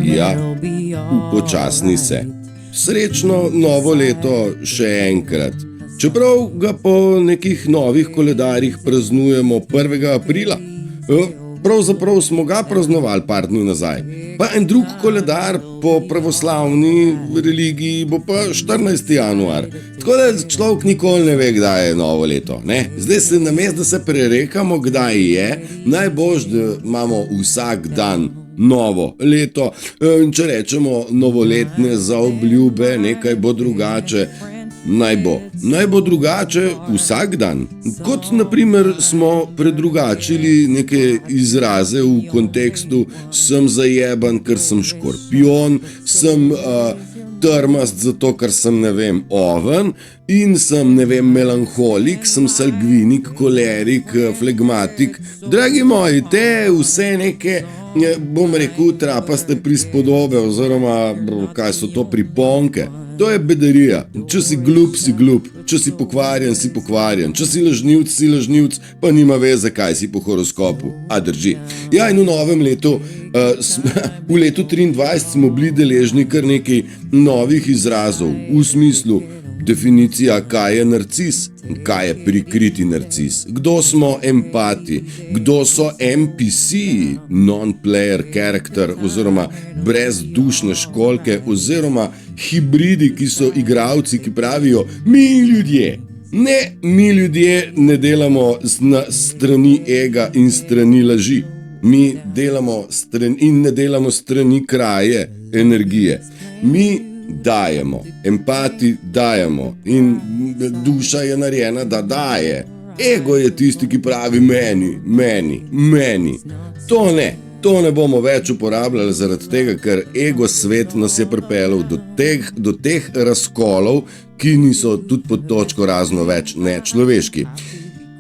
Ja, upočasni se. Srečno novo leto še enkrat. Čeprav ga po nekih novih koledarjih praznujemo 1. aprila. Pravzaprav smo ga praznovali par dni nazaj. Pa en drug koledar po pravoslavni religiji bo pa 14. januar. Tako da človek nikoli ne ve, kdaj je novo leto. Ne? Zdaj se namesto, da se prerekamo, kdaj je, najboljš, da imamo vsak dan novo leto. In če rečemo novoletne zaobljube, nekaj bo drugače. Naj bo drugače vsak dan. Kot naprimer smo predrugačili neke izraze v kontekstu sem zajeban, ker sem škorpion, sem trmast zato, ker sem, oven in sem, melanholik, sem salgvinik, kolerik, flegmatik. Dragi moji, te vse neke, bom rekel, trapaste prispodobe oziroma, kaj so to, priponke. To je bedarija. Če si glup, si glup. Če si pokvarjen, si pokvarjen. Če si lažnivc, pa nima veze, kaj si po horoskopu. A drži. Ja, in v novem letu, v letu 23 smo bili deležni kar nekaj novih izrazov. V smislu definicija, kaj je narcis, kaj je prikriti narcis, kdo smo empati, kdo so NPC, non-player character, oziroma brezdušne školjke, oziroma hibridi, ki so igralci, ki pravijo, mi ljudje. Ne, mi ljudje ne delamo na strani ega in strani laži. Mi delamo in ne delamo strani kraje, energije. Mi dajemo, empati dajemo in duša je narejena, da daje. Ego je tisti, ki pravi meni. To ne bomo več uporabljali zaradi tega, ker ego svet nas je pripeljal do teh razkolov, ki niso tudi pod točko razno več nečloveški.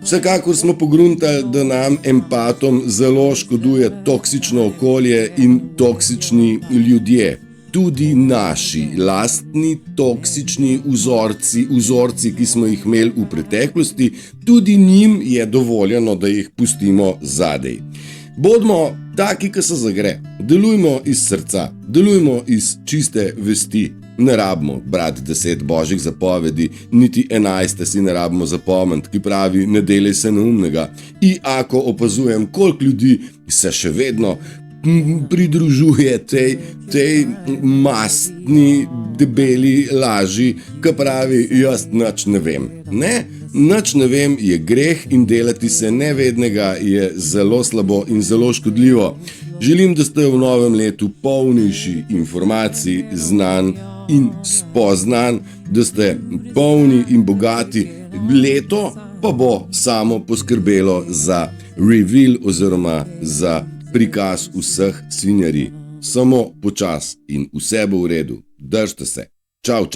Vsekakor smo pogruntali, da nam empatom zelo škoduje toksično okolje in toksični ljudje. Tudi naši lastni toksični vzorci, ki smo jih imeli v preteklosti, tudi njim je dovoljeno, da jih pustimo zadaj. Bodimo taki, ki se zagre. Delujmo iz srca, delujmo iz čiste vesti. Ne rabimo brati 10 božjih zapovedi, niti 11 si ne rabimo zapomniti, ki pravi, ne delaj se neumnega. In ako opazujem, koliko ljudi se še vedno pridružuje tej mastni, debeli laži, ki pravi, jaz nič ne vem. Ne, nič ne vem je greh in delati se nevednega je zelo slabo in zelo škodljivo. Želim, da ste v novem letu polnejši informacij, znanj in spoznan, da ste polni in bogati. Leto pa bo samo poskrbelo za reveal oziroma za prikaz vseh svinjarij. Samo počas in vse bo v redu. Držite se. Čau.